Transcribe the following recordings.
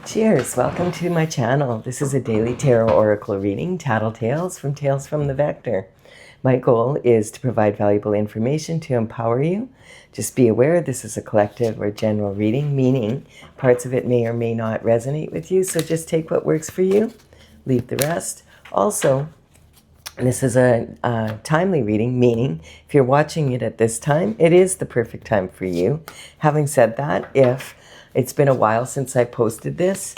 Cheers! Welcome to my channel. This is a daily tarot oracle reading, Tattle Tales from the Vector. My goal is to provide valuable information to empower you. Just be aware this is a collective or general reading, meaning parts of it may or may not resonate with you, so just take what works for you, leave the rest. Also, this is a timely reading, meaning if you're watching it at this time, it is the perfect time for you. Having said that, if it's been a while since I posted this,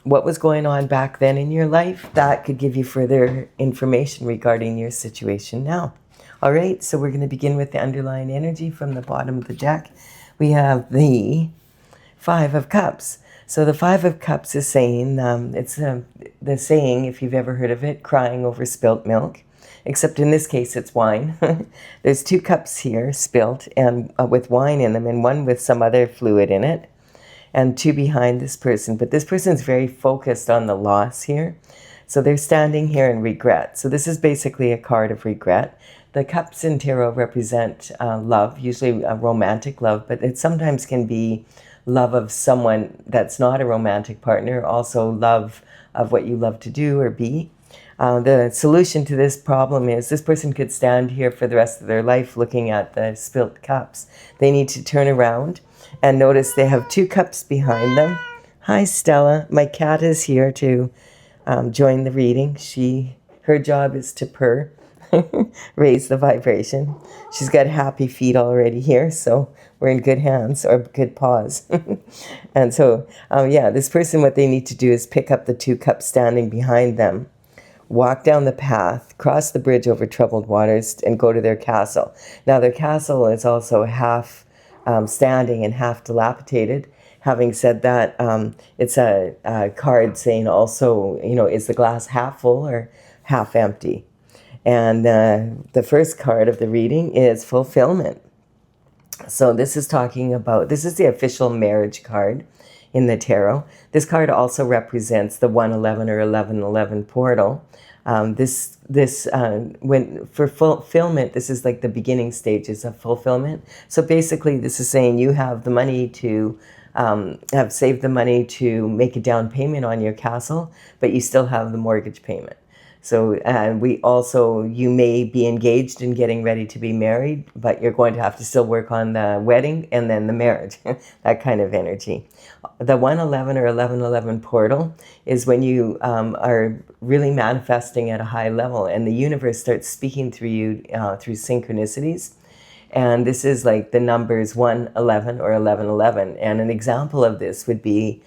what was going on back then in your life, that could give you further information regarding your situation now. All right, so we're going to begin with the underlying energy from the bottom of the deck. We have the Five of Cups. So the Five of Cups is saying, it's the saying, if you've ever heard of it, crying over spilt milk. Except in this case, it's wine. There's two cups here, spilt, and with wine in them, and one with some other fluid in it, and two behind this person. But this person's very focused on the loss here. So they're standing here in regret. So this is basically a card of regret. The cups in tarot represent love, usually a romantic love, but it sometimes can be love of someone that's not a romantic partner, also love of what you love to do or be. The solution to this problem is this person could stand here for the rest of their life looking at the spilt cups. They need to turn around and notice they have two cups behind them. Hi, Stella. My cat is here to join the reading. Her job is to purr, raise the vibration. She's got happy feet already here, so we're in good hands, or good paws. And so, yeah, this person, what they need to do is pick up the two cups standing behind them, walk down the path, cross the bridge over troubled waters, and go to their castle. Now, their castle is also half standing and half dilapidated. Having said that, it's a card saying also, is the glass half full or half empty? And the first card of the reading is fulfillment. So this is talking about, this is the official marriage card in the tarot. This card also represents the 111 or 1111 portal. When for fulfillment, this is like the beginning stages of fulfillment. So basically, this is saying you have the money to have saved the money to make a down payment on your castle, but you still have the mortgage payment. So you may be engaged and getting ready to be married, but you're going to have to still work on the wedding and then the marriage, that kind of energy. The 111 or 1111 portal is when you are really manifesting at a high level and the universe starts speaking through you through synchronicities. And this is like the numbers 111 or 1111. And an example of this would be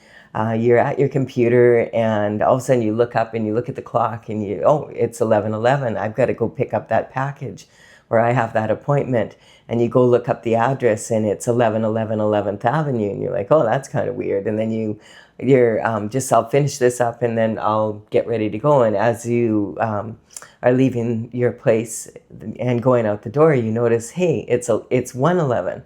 you're at your computer and all of a sudden you look up and you look at the clock and it's 11:11. I've got to go pick up that package, or I have that appointment. And you go look up the address and it's 1111 11th Avenue. And you're like, oh, that's kind of weird. And then I'll finish this up and then I'll get ready to go. And as you are leaving your place and going out the door, you notice, hey, it's 111.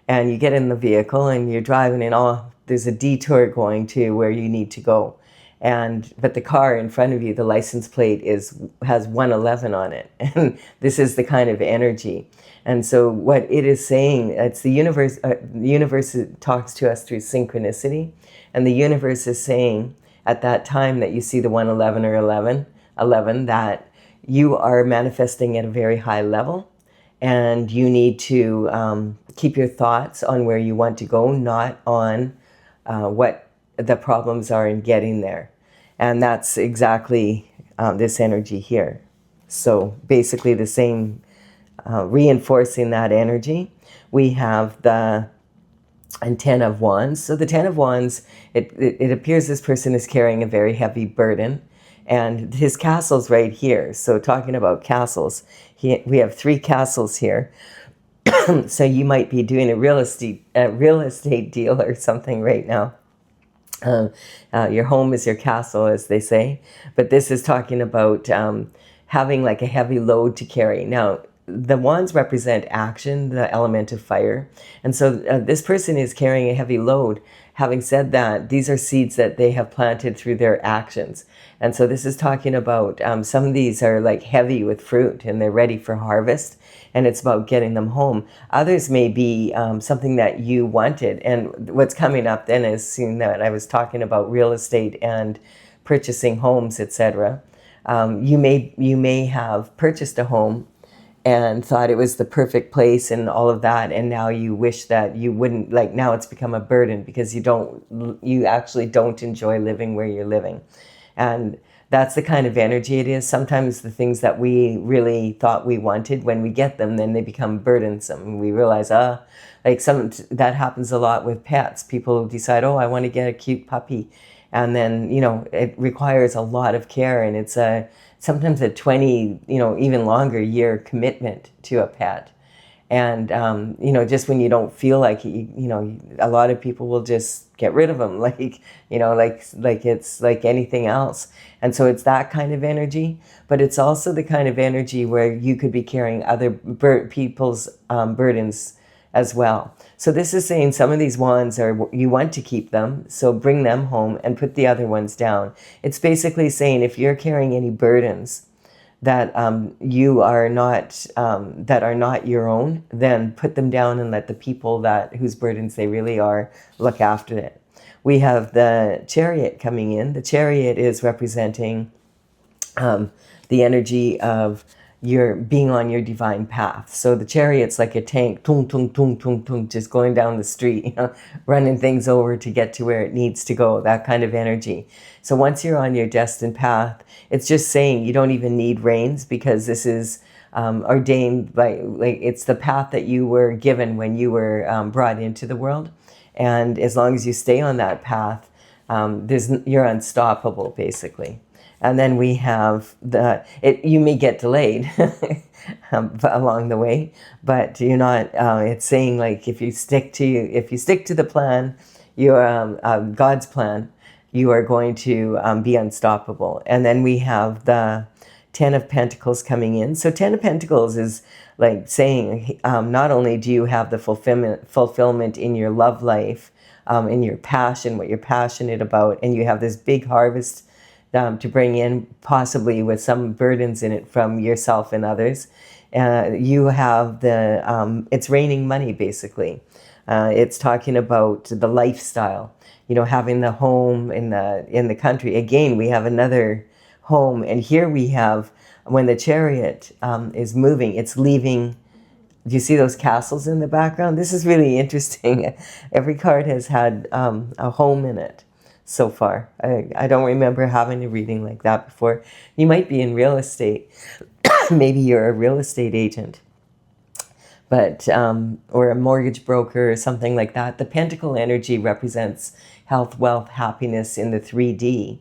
And you get in the vehicle and you're driving and there's a detour going to where you need to go. But the car in front of you, the license plate has 111 on it. And this is the kind of energy. And so what it is saying, it's the universe. The universe talks to us through synchronicity. And the universe is saying at that time that you see the 111 or 11, that you are manifesting at a very high level. And you need to keep your thoughts on where you want to go, not on what the problems are in getting there. And that's exactly this energy here. So basically the same, reinforcing that energy, we have the 10 of Wands. So the 10 of Wands, it appears this person is carrying a very heavy burden. And his castle's right here. So talking about castles, we have 3 castles here. So you might be doing a real estate deal or something right now. Your home is your castle, as they say. But this is talking about having like a heavy load to carry. Now, the wands represent action, the element of fire. And so this person is carrying a heavy load. Having said that, these are seeds that they have planted through their actions. And so this is talking about some of these are like heavy with fruit and they're ready for harvest. And it's about getting them home. Others may be something that you wanted. And what's coming up then is seeing that I was talking about real estate and purchasing homes, etc. You may have purchased a home and thought it was the perfect place and all of that, and now you wish that you wouldn't, like now it's become a burden because you actually don't enjoy living where you're living. And that's the kind of energy it is. Sometimes the things that we really thought we wanted, when we get them, then they become burdensome. We realize, that happens a lot with pets. People decide, oh, I want to get a cute puppy. And then, it requires a lot of care, and it's sometimes a 20, even longer year commitment to a pet. And, just when you don't feel like it, a lot of people will just get rid of them, like it's like anything else. And so it's that kind of energy, but it's also the kind of energy where you could be carrying other people's burdens as well. So this is saying some of these wands you want to keep them, so bring them home and put the other ones down. It's basically saying if you're carrying any burdens that you are not that are not your own, then put them down and let the people whose burdens they really are look after it. We have the Chariot coming in. The Chariot is representing the energy of your being on your divine path. So the Chariot's like a tank, tung, tung, tung, tung, tung, just going down the street, running things over to get to where it needs to go, that kind of energy. So once you're on your destined path, it's just saying you don't even need reins, because this is ordained by, it's the path that you were given when you were brought into the world. And as long as you stay on that path, you're unstoppable, basically. And then we have you may get delayed along the way, but you're not. It's saying like if you stick to the plan, God's plan, you are going to be unstoppable. And then we have the Ten of Pentacles coming in. So Ten of Pentacles is like saying not only do you have the fulfillment in your love life, in your passion, what you're passionate about, and you have this big harvest to bring in, possibly with some burdens in it from yourself and others. You have it's raining money, basically. It's talking about the lifestyle, having the home in the country. Again, we have another home, and here we have, when the Chariot is moving, it's leaving. Do you see those castles in the background? This is really interesting. Every card has had a home in it so far. I don't remember having a reading like that before. You might be in real estate. Maybe you're a real estate agent, but or a mortgage broker or something like that. The Pentacle energy represents health, wealth, happiness in the 3D.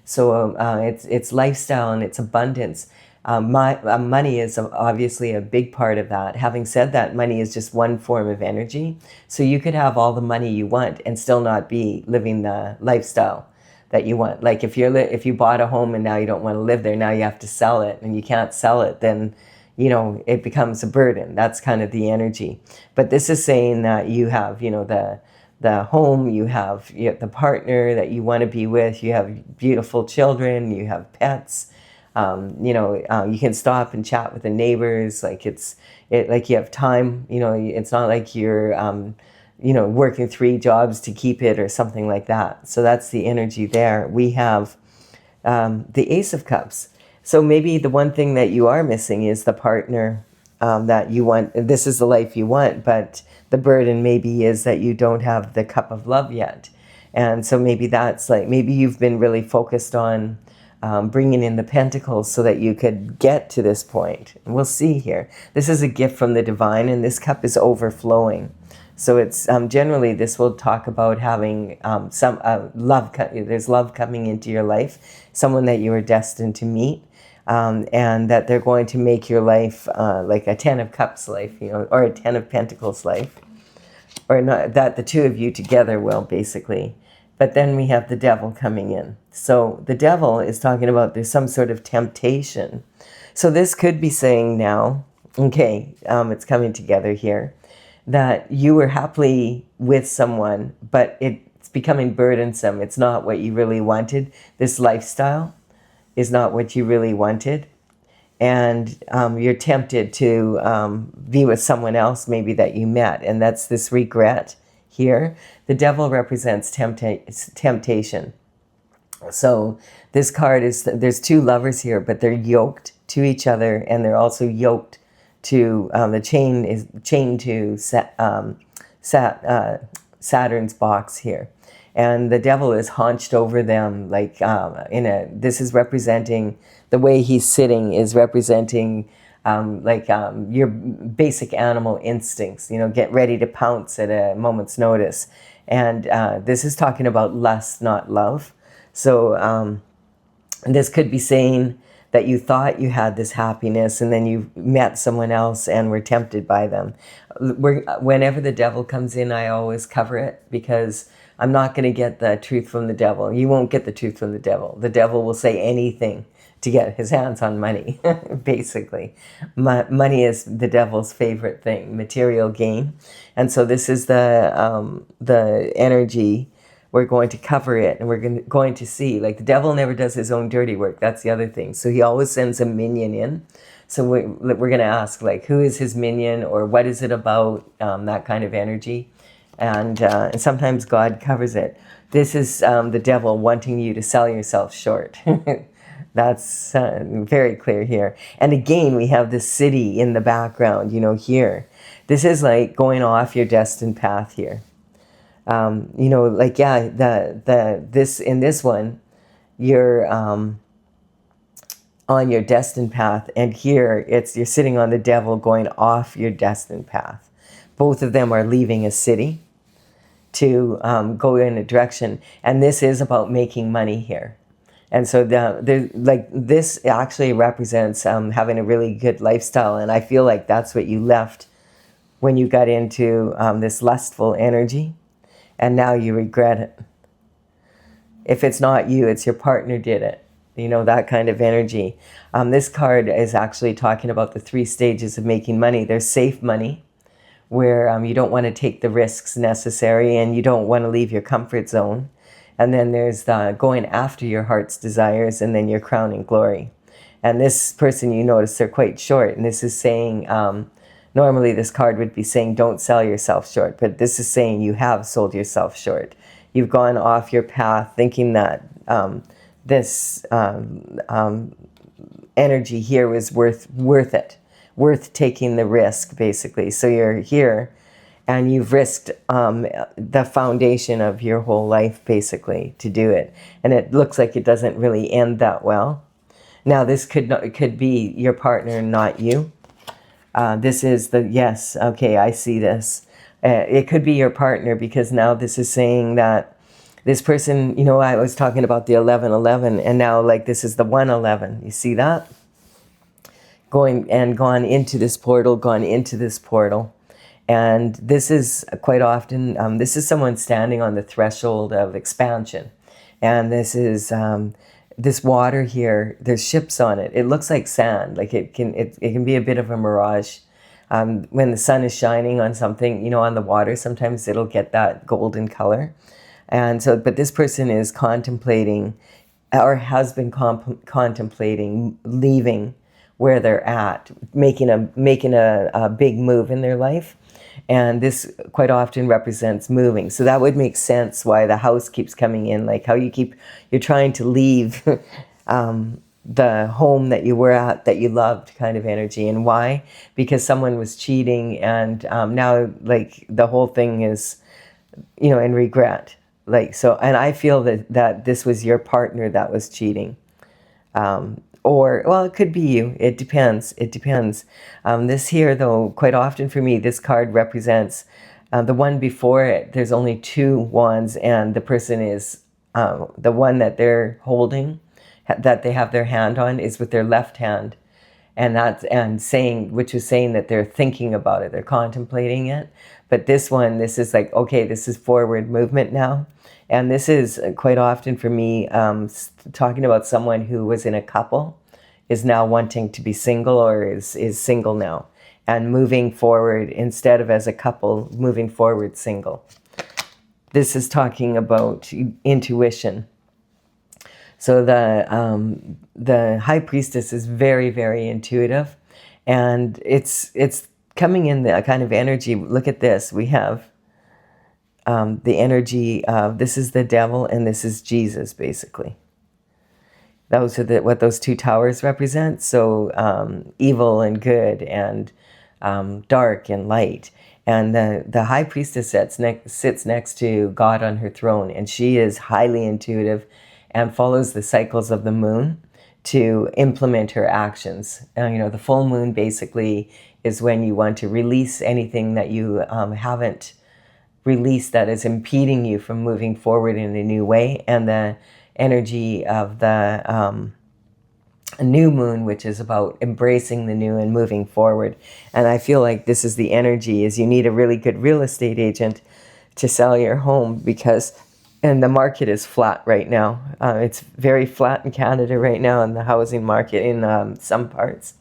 So it's lifestyle and it's abundance. Money is obviously a big part of that. Having said that, money is just one form of energy. So you could have all the money you want and still not be living the lifestyle that you want. Like if you bought a home and now you don't want to live there, now you have to sell it, and you can't sell it, then it becomes a burden. That's kind of the energy. But this is saying that you have the home, you have the partner that you want to be with, you have beautiful children, you have pets. You can stop and chat with the neighbors. Like like you have time. It's not like you're working 3 jobs to keep it or something like that. So that's the energy there. We have the Ace of Cups. So maybe the one thing that you are missing is the partner that you want. This is the life you want, but the burden maybe is that you don't have the cup of love yet. And so maybe maybe you've been really focused on bringing in the pentacles so that you could get to this point. And we'll see here. This is a gift from the divine, and this cup is overflowing. So it's generally, this will talk about having some love. There's love coming into your life, someone that you are destined to meet, and that they're going to make your life like a 10 of Cups life, or a 10 of Pentacles life, or not, that the two of you together will, basically. But then we have the Devil coming in. So the Devil is talking about there's some sort of temptation. So this could be saying now, Okay, it's coming together here. That you were happily with someone, but it's becoming burdensome. It's not what you really wanted. This lifestyle is not what you really wanted. And you're tempted to be with someone else maybe that you met. And that's this regret here. The devil represents temptation. So this card is, there's two lovers here, but they're yoked to each other, and they're also yoked to, the chain is chained to Saturn's box here. And the devil is hunched over them like this is representing, the way he's sitting is representing your basic animal instincts, get ready to pounce at a moment's notice. And this is talking about lust, not love. So this could be saying that you thought you had this happiness and then you met someone else and were tempted by them. Whenever the devil comes in, I always cover it, because I'm not going to get the truth from the devil. You won't get the truth from the devil. The devil will say anything to get his hands on money, basically. Money is the devil's favorite thing, material gain. And so this is the energy. We're going to cover it, and we're going to see, like, the devil never does his own dirty work. That's the other thing. So he always sends a minion in. So we're going to ask, like, who is his minion, or what is it about, that kind of energy. And sometimes God covers it. This is the devil wanting you to sell yourself short. That's very clear here. And again, we have the city in the background, here. This is like going off your destined path here. In this one, you're on your destined path, and here you're sitting on the devil going off your destined path. Both of them are leaving a city to go in a direction, and this is about making money here. And so this actually represents having a really good lifestyle, and I feel like that's what you left when you got into this lustful energy. And now you regret it. If it's not you, it's your partner did it. That kind of energy. This card is actually talking about the 3 stages of making money. There's safe money, where you don't want to take the risks necessary and you don't want to leave your comfort zone. And then there's the going after your heart's desires, and then your crowning glory. And this person, you notice they're quite short. And this is saying, normally this card would be saying don't sell yourself short, but this is saying you have sold yourself short. You've gone off your path thinking that this energy here was worth it, worth taking the risk, basically. So you're here and you've risked the foundation of your whole life, basically, to do it. And it looks like it doesn't really end that well. Now, this could be your partner, not you. This is yes, okay, I see this. It could be your partner, because now this is saying that this person, I was talking about the 1111, and now this is the 111. You see that? Gone into this portal. And this is quite often, this is someone standing on the threshold of expansion. And this is this water here, there's ships on it. It looks like sand, like it can be a bit of a mirage. When the sun is shining on something, on the water, sometimes it'll get that golden color. And so, but this person is contemplating, or has been contemplating leaving where they're at, making a big move in their life. And this quite often represents moving. So that would make sense why the house keeps coming in, like how you're trying to leave the home that you were at, that you loved, kind of energy. And why? Because someone was cheating, and now the whole thing is, in regret. And I feel that this was your partner that was cheating. Or, well, it could be you. It depends. This here, though, quite often for me, this card represents the one before it. There's only 2 wands, and the person is the one that they're holding, that they have their hand on, is with their left hand, which is saying that they're thinking about it, they're contemplating it. But this is like, okay, this is forward movement now. And this is quite often for me talking about someone who was in a couple, is now wanting to be single, or is single now. and moving forward instead of as a couple, moving forward single. This is talking about intuition. So the High Priestess is very, very intuitive, and it's coming in the kind of energy. Look at this. We have the energy of, this is the devil and this is Jesus, basically. Those are what those two towers represent. So evil and good, and dark and light. And the High Priestess sits next to God on her throne, and she is highly intuitive and follows the cycles of the moon to implement her actions. The full moon basically is when you want to release anything that you haven't released that is impeding you from moving forward in a new way. And the energy of the new moon, which is about embracing the new and moving forward. And I feel like this is the energy, is you need a really good real estate agent to sell your home, and the market is flat right now. It's very flat in Canada right now, in the housing market in some parts.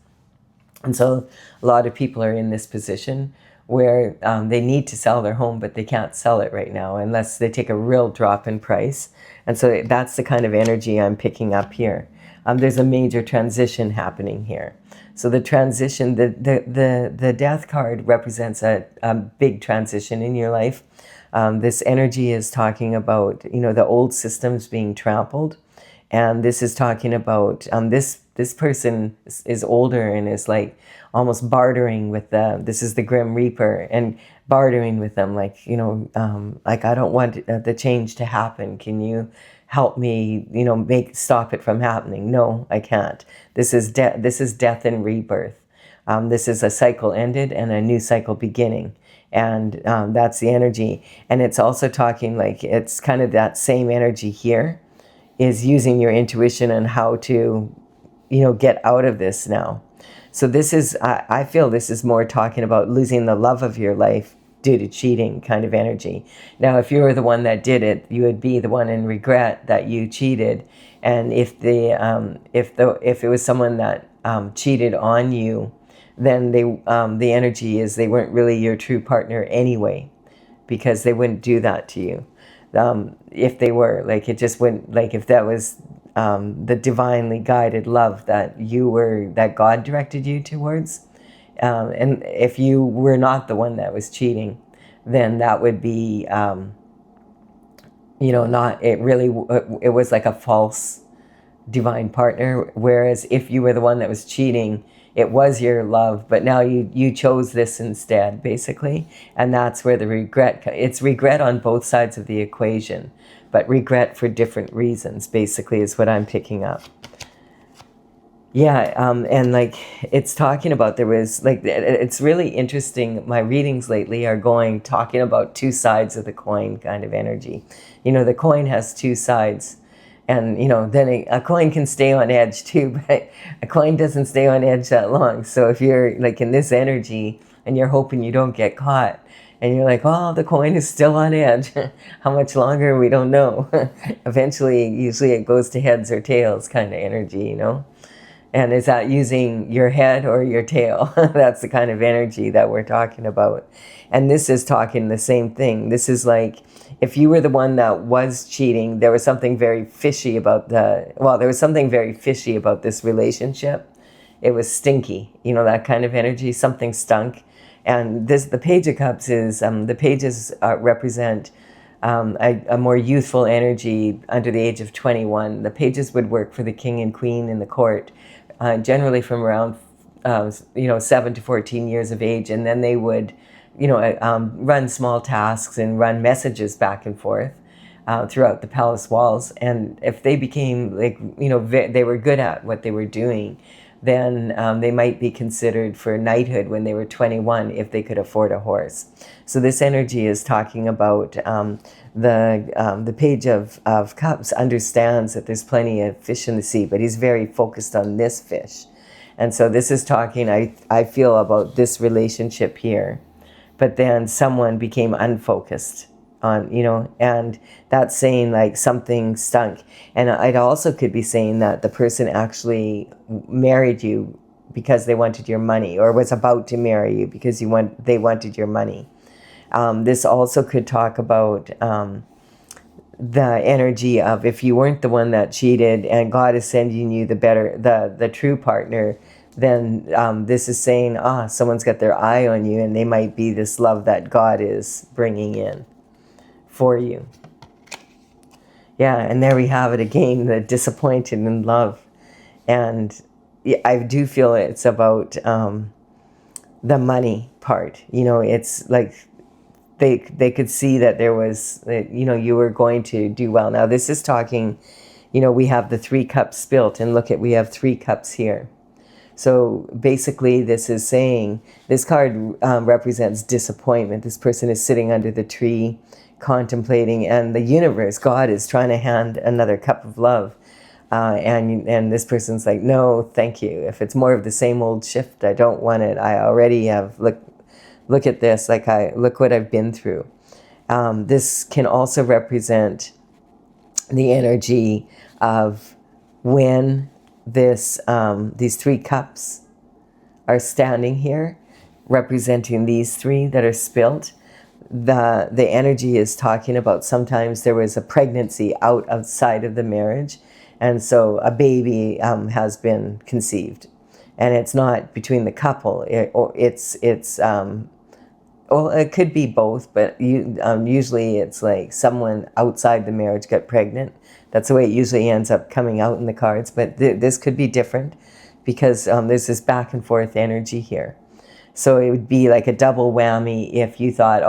And so a lot of people are in this position where they need to sell their home, but they can't sell it right now unless they take a real drop in price. And so that's the kind of energy I'm picking up here. There's a major transition happening here. So the transition, the death card represents a big transition in your life. This energy is talking about, the old systems being trampled. And this is talking about this person is older and is like almost bartering with this is the Grim Reaper, and bartering with them, like, like, I don't want the change to happen. Can you help me, stop it from happening? No, I can't. This is death and rebirth. This is a cycle ended and a new cycle beginning. And that's the energy. And it's also talking, like, it's kind of that same energy here, is using your intuition and how to, get out of this now. So this is, I feel this is more talking about losing the love of your life due to cheating kind of energy. Now, if you were the one that did it, you would be the one in regret that you cheated. And if it was someone that cheated on you, then the energy is they weren't really your true partner anyway, because they wouldn't do that to you. If they were, like, it just wouldn't, like, if that was the divinely guided love that God directed you towards, and if you were not the one that was cheating, then that would be, not, it was like a false divine partner. Whereas if you were the one that was cheating, it was your love, but now you chose this instead, basically. And that's where the regret, it's regret on both sides of the equation, but regret for different reasons, basically, is what I'm picking up. Yeah, and like, it's talking about, there was, like, it's really interesting. My readings lately are talking about two sides of the coin kind of energy. The coin has two sides. And, then a coin can stay on edge too, but a coin doesn't stay on edge that long. So if you're, like, in this energy and you're hoping you don't get caught, and you're like, oh, the coin is still on edge. How much longer? We don't know. Eventually, usually it goes to heads or tails kind of energy, And is that using your head or your tail? That's the kind of energy that we're talking about. And this is talking the same thing. This is like, if you were the one that was cheating, there was something very fishy about there was something very fishy about this relationship. It was stinky, that kind of energy. Something stunk. And the Page of Cups is, the pages represent a more youthful energy under the age of 21. The pages would work for the king and queen in the court, generally from around 7 to 14 years of age, and then they would run small tasks and run messages back and forth throughout the palace walls. And if they became, like, they were good at what they were doing, then they might be considered for knighthood when they were 21 if they could afford a horse. So this energy is talking about the Page of Cups understands that there's plenty of fish in the sea, but he's very focused on this fish. And so this is talking, I feel, about this relationship here. But then someone became unfocused on, and that's saying, like, something stunk. And I also could be saying that the person actually married you because they wanted your money, or was about to marry you because they wanted your money. This also could talk about the energy of if you weren't the one that cheated and God is sending you the true partner, then this is saying, someone's got their eye on you, and they might be this love that God is bringing in for you. Yeah, and there we have it again, the disappointed in love. And I do feel it's about the money part. It's like they could see that there was, you were going to do well. Now this is talking, we have the 3 cups spilt, and look at, we have 3 cups here. So basically this is saying, this card represents disappointment. This person is sitting under the tree contemplating, and the universe, God, is trying to hand another cup of love. And this person's like, no, thank you. If it's more of the same old shift, I don't want it. I already have, look at this, look what I've been through. This can also represent the energy of when these 3 cups are standing here, representing these 3 that are spilt. The energy is talking about sometimes there was a pregnancy outside of the marriage, and so a baby has been conceived, and it's not between the couple. It could be both, but usually it's like someone outside the marriage got pregnant. That's the way it usually ends up coming out in the cards. But this could be different because there's this back and forth energy here. So it would be like a double whammy if you thought,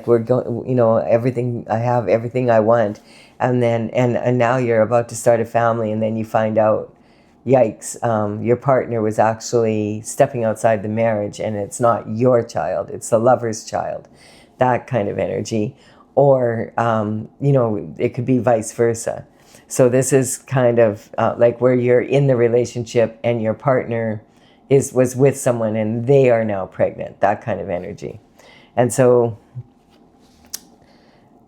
we're going, everything, I have everything I want. And then, and now you're about to start a family, and then you find out, yikes, your partner was actually stepping outside the marriage, and it's not your child, it's the lover's child. That kind of energy. Or, it could be vice versa. So this is kind of like where you're in the relationship and your partner was with someone and they are now pregnant, that kind of energy. And so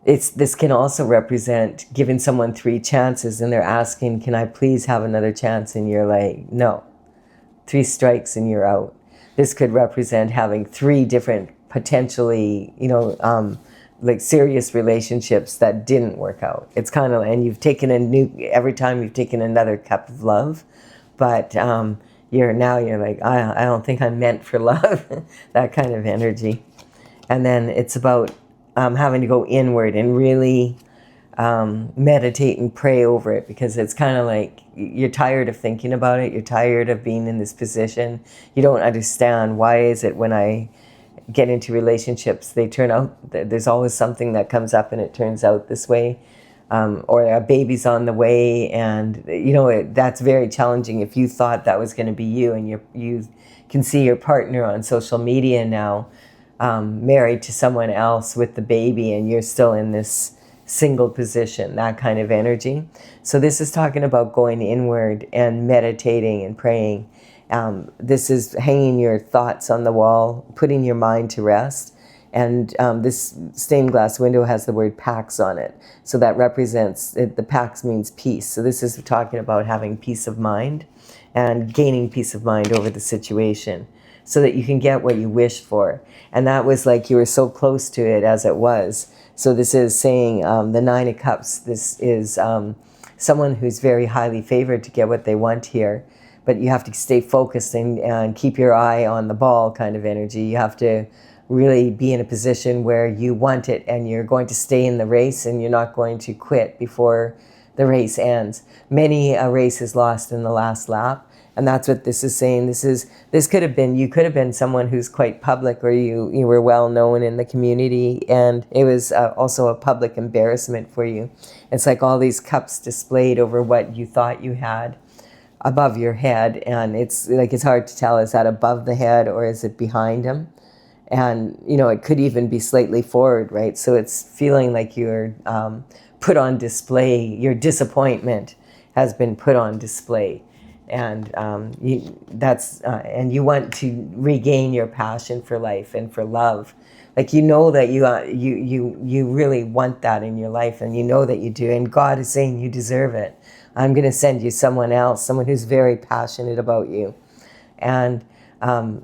this can also represent giving someone 3 chances, and they're asking, can I please have another chance? And you're like, no, 3 strikes and you're out. This could represent having 3 different potentially, like serious relationships that didn't work out. It's kind of, and you've taken every time you've taken another cup of love, but you're like, I don't think I'm meant for love, that kind of energy. And then it's about having to go inward and really meditate and pray over it, because it's kind of like you're tired of thinking about it. You're tired of being in this position. You don't understand, why is it when I get into relationships, they turn out, there's always something that comes up and it turns out this way. Or a baby's on the way, and that's very challenging if you thought that was going to be you, and you can see your partner on social media now married to someone else with the baby, and you're still in this single position, that kind of energy. So this is talking about going inward and meditating and praying. This is hanging your thoughts on the wall, putting your mind to rest. And this stained glass window has the word Pax on it. So that represents, the Pax means peace. So this is talking about having peace of mind and gaining peace of mind over the situation so that you can get what you wish for. And that was like you were so close to it as it was. So this is saying the 9 of Cups, this is someone who's very highly favored to get what they want here. But you have to stay focused and keep your eye on the ball kind of energy. You have to really be in a position where you want it and you're going to stay in the race and you're not going to quit before the race ends. Many a race is lost in the last lap, and that's what this is saying. This could have been, you could have been someone who's quite public, or you were well known in the community, and it was also a public embarrassment for you. It's like all these cups displayed over what you thought you had above your head, and it's like it's hard to tell, is that above the head or is it behind him? And, it could even be slightly forward, right? So it's feeling like you're put on display. Your disappointment has been put on display. And and you want to regain your passion for life and for love. Like, that you really want that in your life, and that you do. And God is saying you deserve it. I'm going to send you someone else, someone who's very passionate about you. And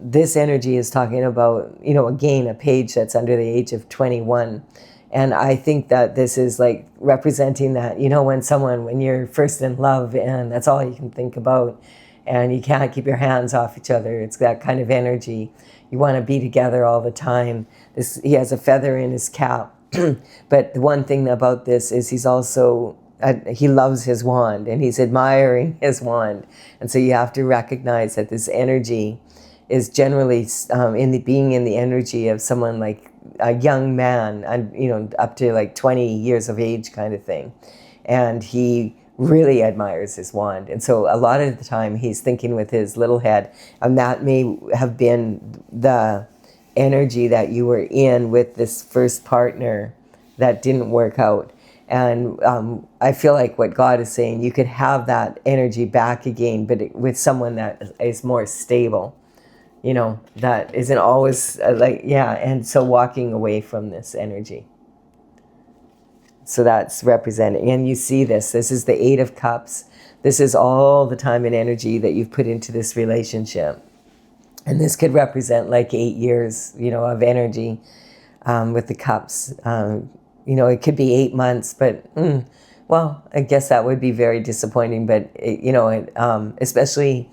this energy is talking about, again, a page that's under the age of 21. And I think that this is like representing that, when you're first in love and that's all you can think about and you can't keep your hands off each other. It's that kind of energy. You want to be together all the time. He has a feather in his cap. But the one thing about this is he's also, he loves his wand and he's admiring his wand. And so you have to recognize that this energy is generally being in the energy of someone like a young man, and up to like 20 years of age kind of thing. And he really admires his wand. And so a lot of the time he's thinking with his little head, and that may have been the energy that you were in with this first partner that didn't work out. And I feel like what God is saying, you could have that energy back again, but with someone that is more stable, that isn't always and so walking away from this energy. So that's representing, and you see this is the 8 of Cups. This is all the time and energy that you've put into this relationship. And this could represent like 8 years, of energy with the Cups. It could be 8 months, but, well, I guess that would be very disappointing. But, especially,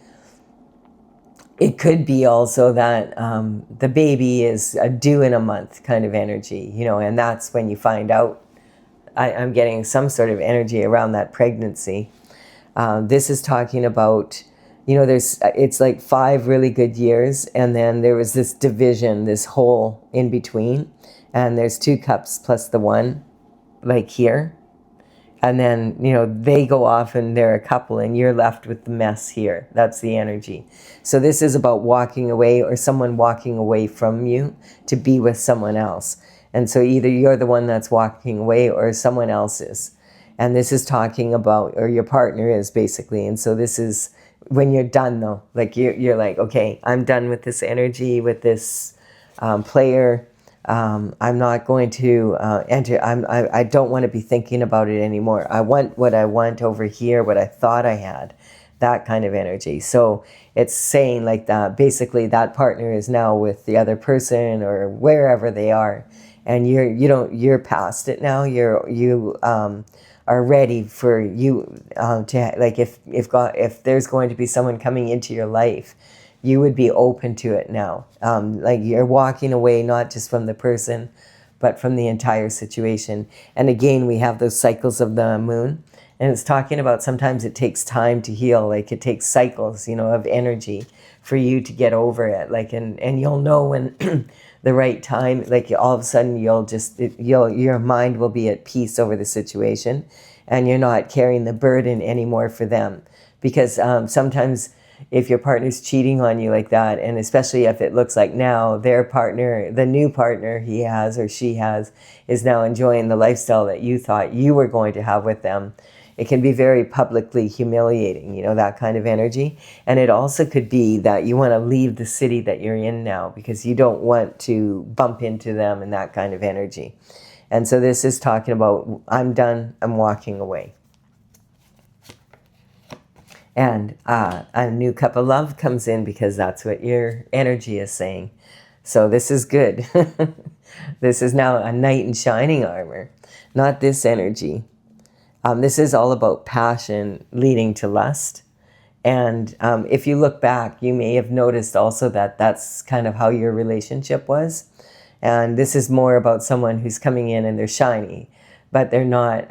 it could be also that the baby is due in a month kind of energy, and that's when you find out. I'm getting some sort of energy around that pregnancy. This is talking about, it's like 5 really good years, and then there was this division, this hole in between, and there's 2 cups plus the 1, like here. And then, they go off and they're a couple and you're left with the mess here. That's the energy. So this is about walking away or someone walking away from you to be with someone else. And so either you're the one that's walking away or someone else is. And this is talking about, or your partner is basically. And so this is when you're done though, like you're like, okay, I'm done with this energy, with this player. I'm not going to enter. I don't want to be thinking about it anymore. I want what I want over here, what I thought I had, that kind of energy. So it's saying like that, basically that partner is now with the other person or wherever they are. And you're past it now. You are ready for you to, like, if there's going to be someone coming into your life, you would be open to it now. Like you're walking away not just from the person, but from the entire situation. And again, we have those cycles of the moon, and it's talking about sometimes it takes time to heal. Like it takes cycles, of energy for you to get over it. Like, and you'll know when the right time, like all of a sudden your mind will be at peace over the situation, and you're not carrying the burden anymore for them. Because sometimes if your partner's cheating on you like that, and especially if it looks like now their partner, the new partner he has or she has, is now enjoying the lifestyle that you thought you were going to have with them, it can be very publicly humiliating, that kind of energy. And it also could be that you want to leave the city that you're in now because you don't want to bump into them and that kind of energy. And so this is talking about, I'm done, I'm walking away. And a new cup of love comes in because that's what your energy is saying. So this is good. This is now a knight in shining armor, not this energy. This is all about passion leading to lust. And if you look back, you may have noticed also that that's kind of how your relationship was. And this is more about someone who's coming in and they're shiny, but they're not,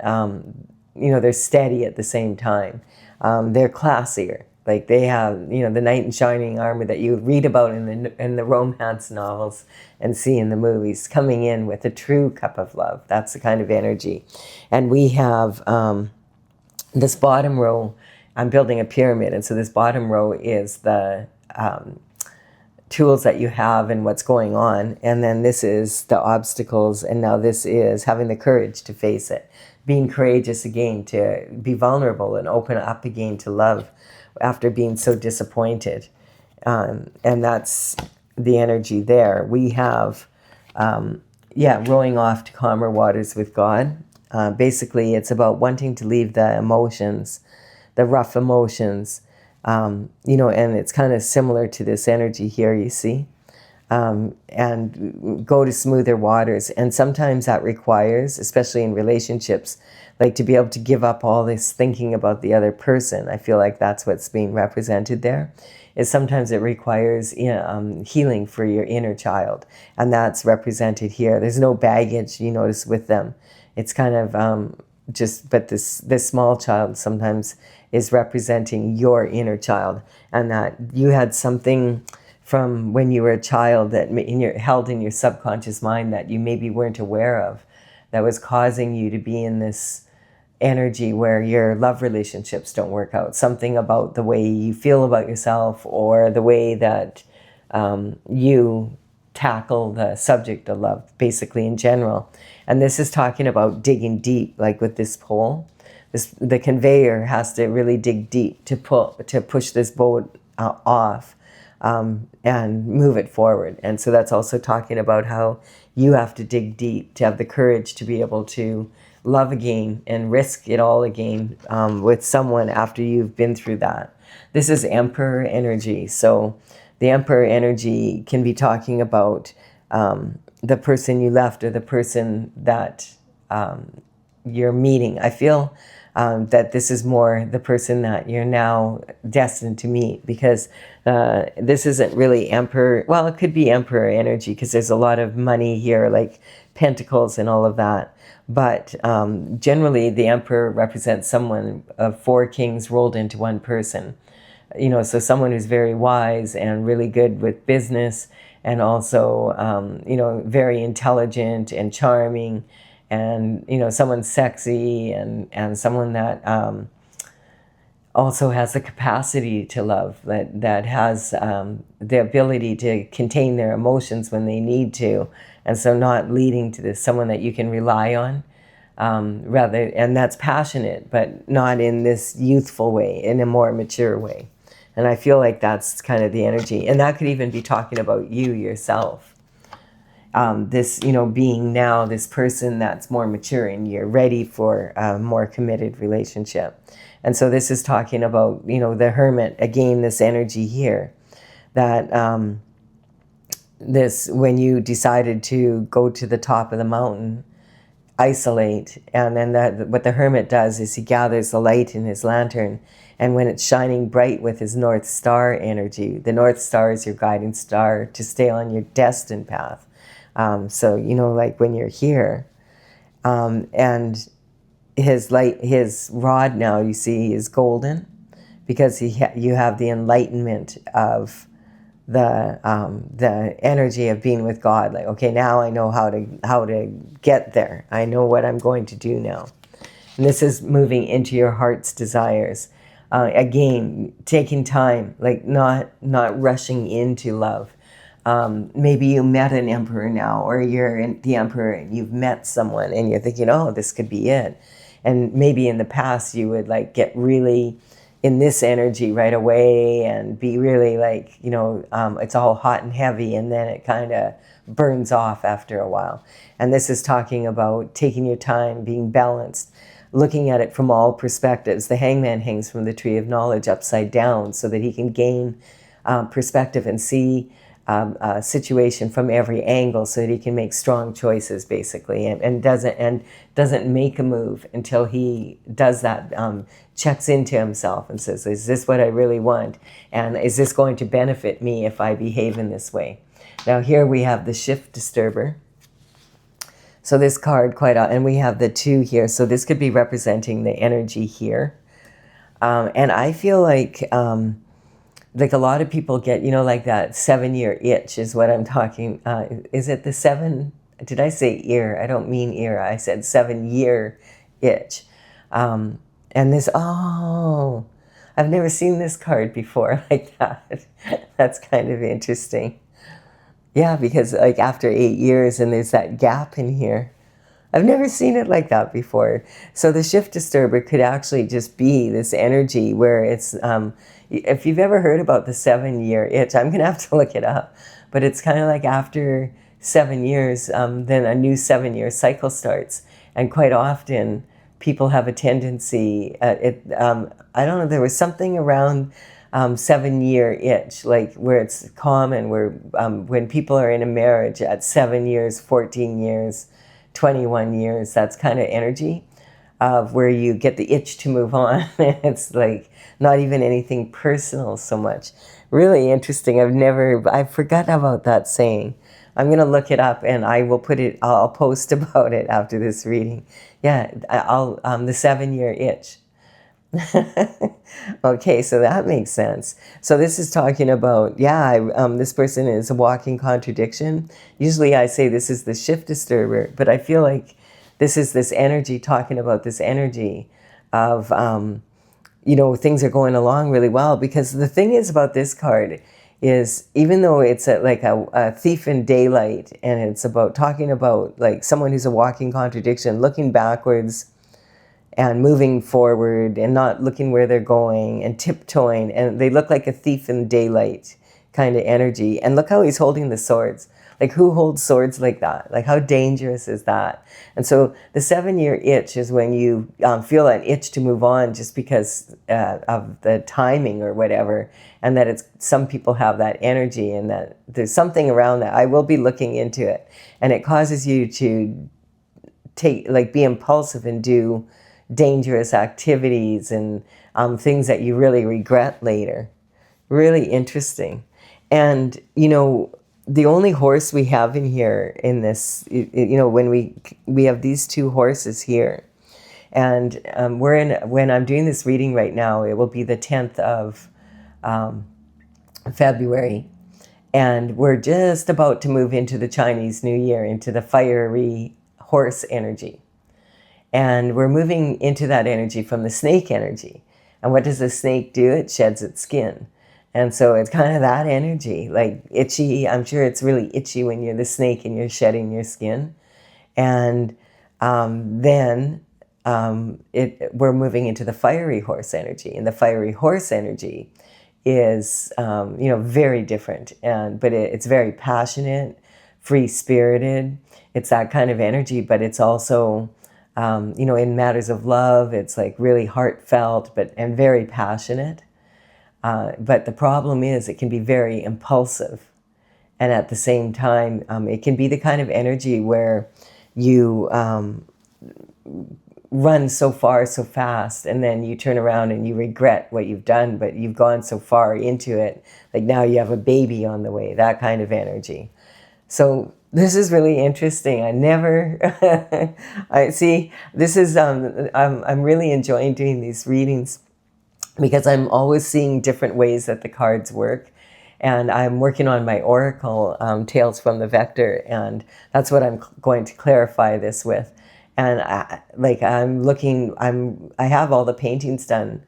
they're steady at the same time. They're classier. Like they have, the knight in shining armor that you read about in the romance novels and see in the movies, coming in with a true cup of love. That's the kind of energy. And we have this bottom row. I'm building a pyramid, and so this bottom row is the tools that you have and what's going on. And then this is the obstacles, and now this is having the courage to face it. Being courageous again, to be vulnerable and open up again to love after being so disappointed. And that's the energy there. We have, rowing off to calmer waters with God. Basically, it's about wanting to leave the emotions, the rough emotions, You know, and it's kind of similar to this energy here, you see. And go to smoother waters. And sometimes that requires, especially in relationships, like to be able to give up all this thinking about the other person. I feel like that's what's being represented there. Is sometimes it requires healing for your inner child. And that's represented here. There's no baggage, you notice, with them. It's kind of but this small child sometimes is representing your inner child. And that you had something from when you were a child that held in your subconscious mind that you maybe weren't aware of, that was causing you to be in this energy where your love relationships don't work out. Something about the way you feel about yourself, or the way that you tackle the subject of love, basically in general. And this is talking about digging deep, like with this pole. The conveyor has to really dig deep to push this boat off. And move it forward. And so that's also talking about how you have to dig deep to have the courage to be able to love again and risk it all again with someone after you've been through that. This is Emperor energy. So the Emperor energy can be talking about the person you left, or the person that you're meeting. I feel that this is more the person that you're now destined to meet, because this isn't really Emperor. Well, it could be Emperor energy because there's a lot of money here, like pentacles and all of that. But generally, the Emperor represents someone of 4 kings rolled into one person. You know, so someone who's very wise and really good with business, and also, you know, very intelligent and charming. And, you know, someone sexy, and someone that also has the capacity to love, that has the ability to contain their emotions when they need to. And so not leading to this, someone that you can rely on, and that's passionate, but not in this youthful way, in a more mature way. And I feel like that's kind of the energy. And that could even be talking about you yourself. This, you know, being now this person that's more mature and you're ready for a more committed relationship. And so this is talking about, you know, the Hermit, again, this energy here, that when you decided to go to the top of the mountain, isolate, and then what the Hermit does is he gathers the light in his lantern, and when it's shining bright with his North Star energy, the North Star is your guiding star to stay on your destined path. So, you know, like when you're here, and his rod now, you see, is golden, because you have the enlightenment of the energy of being with God. Like, okay, now I know how to get there. I know what I'm going to do now. And this is moving into your heart's desires. Again, taking time, like not rushing into love. Maybe you met an emperor now, or you're the emperor and you've met someone and you're thinking, oh, this could be it. And maybe in the past you would like get really in this energy right away and be really like, you know, it's all hot and heavy, and then it kind of burns off after a while. And this is talking about taking your time, being balanced, looking at it from all perspectives. The hangman hangs from the tree of knowledge upside down so that he can gain perspective and see a situation from every angle, so that he can make strong choices, basically, and doesn't make a move until he does that, checks into himself and says, is this what I really want? And is this going to benefit me if I behave in this way? Now here we have the shift disturber. So this card and we have the 2 here. So this could be representing the energy here. And I feel like a lot of people get, you know, like that 7-year itch is what I'm talking. Is it the 7? Did I say ear? I don't mean ear. I said 7-year itch. And this, oh, I've never seen this card before like that. That's kind of interesting. Yeah, because like after 8 years and there's that gap in here. I've never seen it like that before. So the shift disturber could actually just be this energy where it's, if you've ever heard about the 7-year itch, I'm going to have to look it up. But it's kind of like after 7 years, then a new 7-year cycle starts. And quite often, people have a tendency, I don't know, there was something around 7-year itch, like where it's common, where when people are in a marriage at 7 years, 14 years, 21 years, that's kind of energy of where you get the itch to move on. It's like not even anything personal so much. Really interesting. I forgot about that saying. I'm going to look it up and I'll post about it after this reading. Yeah, the 7-year itch. Okay, so that makes sense. So this is talking about, this person is a walking contradiction. Usually I say this is the shift disturber, but I feel like this is this energy, talking about this energy of, things are going along really well. Because the thing is about this card is, even though it's a thief in daylight, and it's about talking about like someone who's a walking contradiction, looking backwards and moving forward and not looking where they're going and tiptoeing, and they look like a thief in daylight kind of energy. And look how he's holding the swords. Like, who holds swords like that? Like, how dangerous is that? And so the 7-year itch is when you feel an itch to move on just because of the timing or whatever, and that some people have that energy, and that there's something around that. I will be looking into it, and it causes you to be impulsive and do dangerous activities and things that you really regret later. Really interesting. And, the only horse we have in here in this, when we have these two horses here, and when I'm doing this reading right now, it will be the 10th of February, and we're just about to move into the Chinese New Year, into the fiery horse energy. And we're moving into that energy from the snake energy. And what does the snake do? It sheds its skin. And so it's kind of that energy, like itchy. I'm sure it's really itchy when you're the snake and you're shedding your skin. And then we're moving into the fiery horse energy. And the fiery horse energy is, very different. But it's very passionate, free-spirited. It's that kind of energy, but it's also, in matters of love, it's like really heartfelt, and very passionate. But the problem is it can be very impulsive. And at the same time, it can be the kind of energy where you run so far, so fast, and then you turn around and you regret what you've done, but you've gone so far into it. Like now you have a baby on the way, that kind of energy. So this is really interesting. I'm really enjoying doing these readings, because I'm always seeing different ways that the cards work. And I'm working on my oracle, Tales from the Vector, and that's what I'm going to clarify this with. And I have all the paintings done,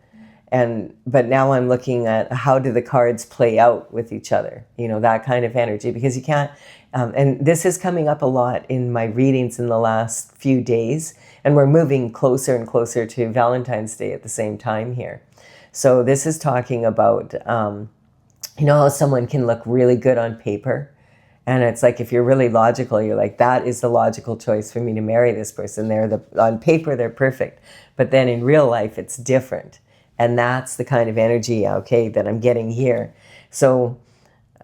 but now I'm looking at how do the cards play out with each other, that kind of energy, because you can't, and this is coming up a lot in my readings in the last few days, and we're moving closer and closer to Valentine's Day at the same time here. So this is talking about, how someone can look really good on paper. And it's like, if you're really logical, you're like, that is the logical choice for me to marry this person. On paper, they're perfect. But then in real life, it's different. And that's the kind of energy, that I'm getting here. So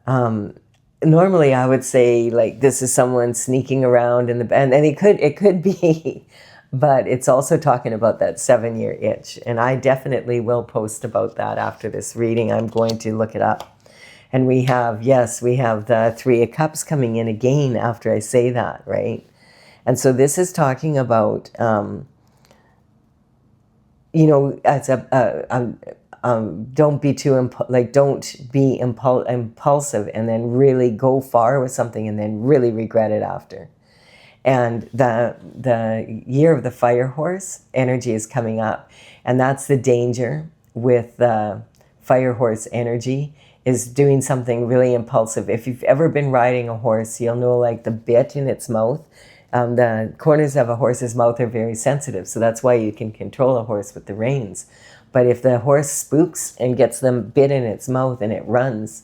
normally I would say, like, this is someone sneaking around in the, and it could be, but it's also talking about that 7-year itch. And I definitely will post about that after this reading. I'm going to look it up. And we have the 3 of Cups coming in again after I say that, right? And so this is talking about, don't be too, don't be impulsive and then really go far with something and then really regret it after. And the year of the fire horse energy is coming up. And that's the danger with the fire horse energy, is doing something really impulsive. If you've ever been riding a horse, you'll know, like, the bit in its mouth. The corners of a horse's mouth are very sensitive. So that's why you can control a horse with the reins. But if the horse spooks and gets the bit in its mouth and it runs,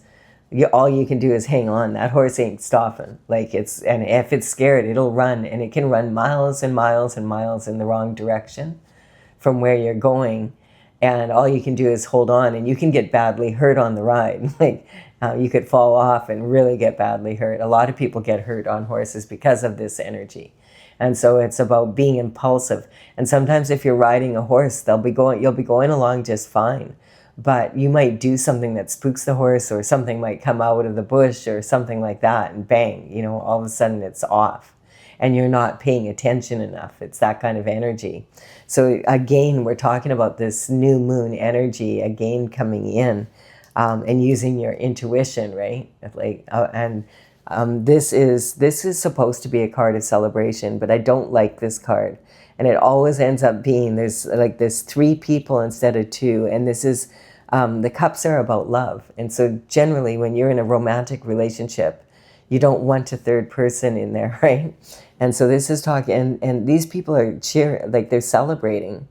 all you can do is hang on. That horse ain't stopping. And if it's scared, it'll run, and it can run miles and miles and miles in the wrong direction from where you're going. and all you can do is hold on, and you can get badly hurt on the ride. Like you could fall off and really get badly hurt. A lot of people get hurt on horses because of this energy. And so it's about being impulsive. And sometimes if you're riding a horse, you'll be going along just fine. But you might do something that spooks the horse, or something might come out of the bush or something like that, and bang, all of a sudden it's off. And you're not paying attention enough. It's that kind of energy. So again, we're talking about this new moon energy again coming in, and using your intuition, right? This is supposed to be a card of celebration, but I don't like this card. And it always ends up being, there's 3 people instead of 2. And this is, the cups are about love. And so generally when you're in a romantic relationship, you don't want a third person in there, right? And so this is talking, and these people are cheering, like they're celebrating,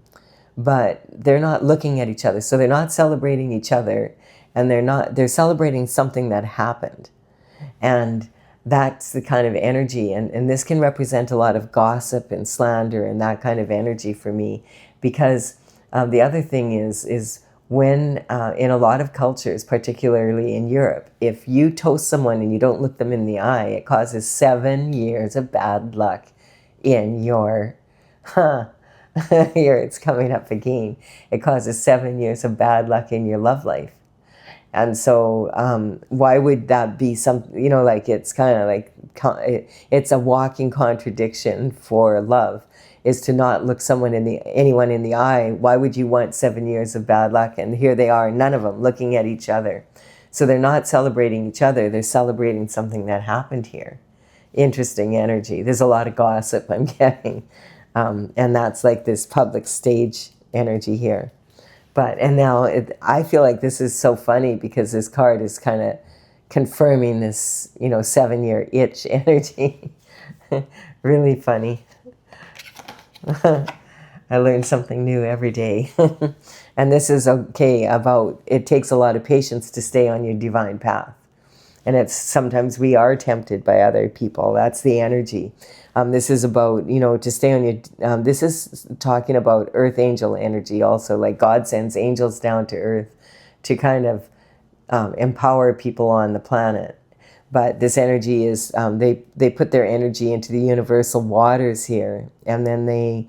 but they're not looking at each other. So they're not celebrating each other, and they're celebrating something that happened. And that's the kind of energy. And this can represent a lot of gossip and slander and that kind of energy for me. Because the other thing is when, in a lot of cultures, particularly in Europe, if you toast someone and you don't look them in the eye, it causes 7 years of bad luck in your, here it's coming up again. It causes 7 years of bad luck in your love life. And so why would that be something, like it's kind of like, it's a walking contradiction for love, is to not look anyone in the eye. Why would you want 7 years of bad luck? And here they are, none of them looking at each other. So they're not celebrating each other, they're celebrating something that happened here. Interesting energy. There's a lot of gossip I'm getting. And that's like this public stage energy here. And now I feel like this is so funny because this card is kind of confirming this, 7-year itch energy. Really funny. I learn something new every day. And this is about, it takes a lot of patience to stay on your divine path. And sometimes we are tempted by other people. That's the energy. This is about, to stay on your, this is talking about earth angel energy also. Like God sends angels down to earth to kind of empower people on the planet. But this energy is, they put their energy into the universal waters here. And then they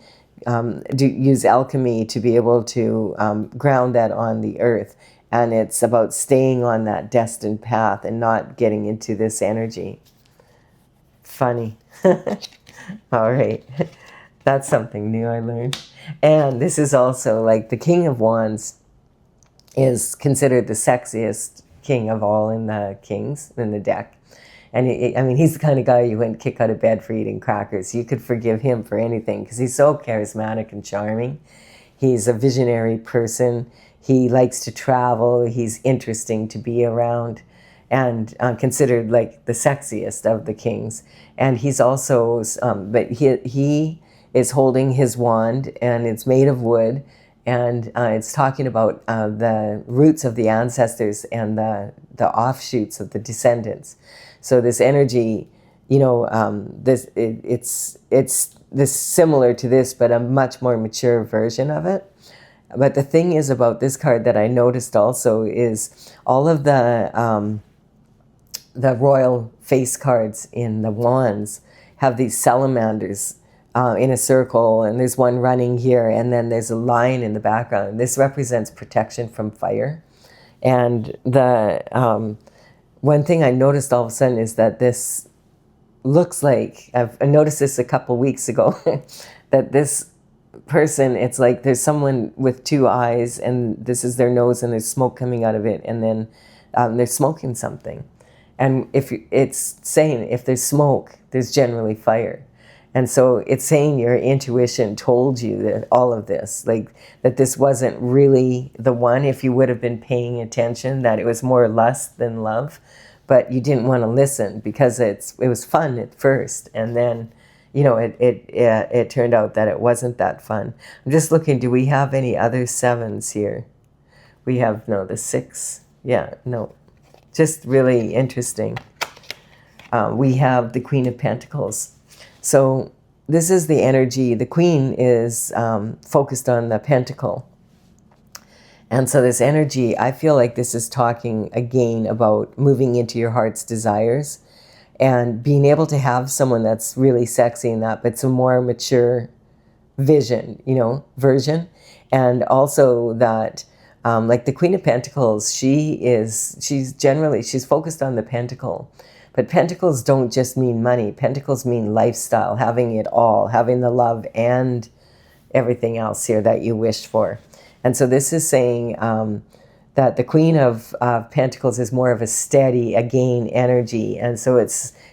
use alchemy to be able to ground that on the earth. And it's about staying on that destined path and not getting into this energy. Funny. All right. That's something new I learned. And this is also like the King of Wands is considered the sexiest king of all in the kings in the deck. And he's the kind of guy you wouldn't kick out of bed for eating crackers. You could forgive him for anything because he's so charismatic and charming. He's a visionary person. He likes to travel. He's interesting to be around, and considered like the sexiest of the kings. And he's also, but he is holding his wand, and it's made of wood, and it's talking about the roots of the ancestors and the offshoots of the descendants. So this energy, it's this similar to this, but a much more mature version of it. But the thing is about this card that I noticed also is all of the royal face cards in the wands have these salamanders in a circle, and there's one running here, and then there's a lion in the background. This represents protection from fire. And the one thing I noticed all of a sudden is that this looks like, I noticed this a couple weeks ago, that this person, it's like there's someone with 2 eyes, and this is their nose, and there's smoke coming out of it, and then they're smoking something. And it's saying if there's smoke, there's generally fire. And so it's saying your intuition told you that all of this, like that this wasn't really the one, if you would have been paying attention, that it was more lust than love. But you didn't want to listen because it was fun at first, and then it turned out that it wasn't that fun. I'm just looking, do we have any other 7s here? We have, no, the 6. Yeah, no. Just really interesting. We have the Queen of Pentacles. So this is the energy. The Queen is focused on the pentacle. And so this energy, I feel like this is talking again about moving into your heart's desires and being able to have someone that's really sexy in that, but it's a more mature vision, version. And also that, like the Queen of Pentacles, she's focused on the pentacle. But pentacles don't just mean money. Pentacles mean lifestyle, having it all, having the love and everything else here that you wished for. And so this is saying that the Queen of Pentacles is more of a steady, again, energy. And so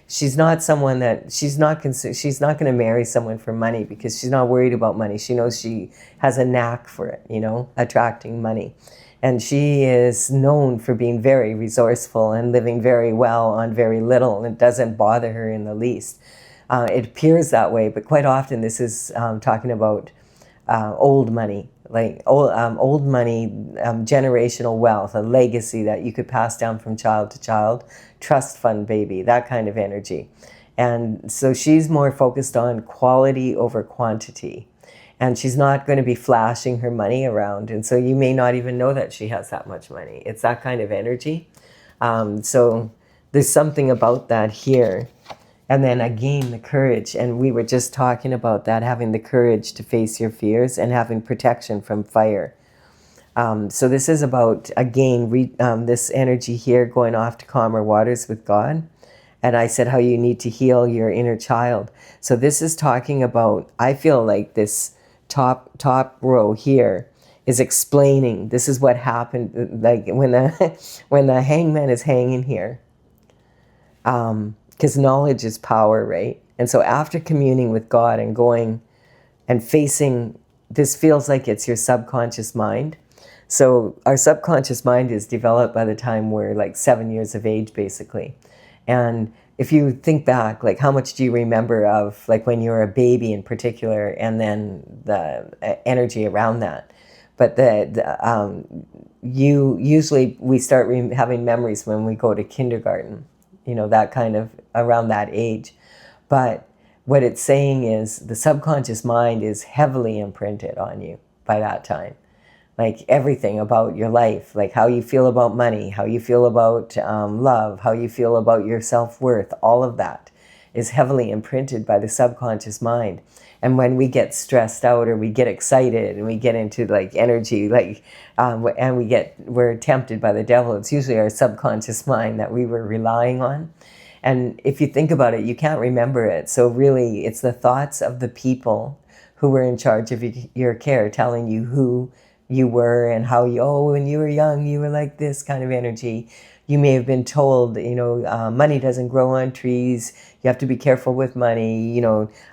she's not someone that, she's not going to marry someone for money because she's not worried about money. She knows she has a knack for it, attracting money. And she is known for being very resourceful and living very well on very little. And it doesn't bother her in the least. It appears that way, but quite often this is talking about old money, like old money, generational wealth, a legacy that you could pass down from child to child, trust fund baby, that kind of energy. And so she's more focused on quality over quantity. And she's not going to be flashing her money around. And so you may not even know that she has that much money. It's that kind of energy. So there's something about that here. And then again, the courage. And we were just talking about that, having the courage to face your fears and having protection from fire. So this is about, again, this energy here going off to calmer waters with God. And I said how you need to heal your inner child. So this is talking about, I feel like this top row here is explaining, this is what happened, like when the hangman is hanging here. Because knowledge is power, right? And so after communing with God and going and facing, this feels like it's your subconscious mind. So our subconscious mind is developed by the time we're like 7 years of age, basically. And if you think back, like how much do you remember of like when you were a baby in particular, and then the energy around that? But we start having memories when we go to kindergarten, that kind of around that age. But what it's saying is the subconscious mind is heavily imprinted on you by that time. Like everything about your life, like how you feel about money, how you feel about love, how you feel about your self-worth, all of that is heavily imprinted by the subconscious mind. And when we get stressed out or we get excited and we get into like energy, like, and we're tempted by the devil, it's usually our subconscious mind that we were relying on. And if you think about it, you can't remember it. So really, it's the thoughts of the people who were in charge of your care telling you who you were and how when you were young, you were like this kind of energy. You may have been told, money doesn't grow on trees. You have to be careful with money.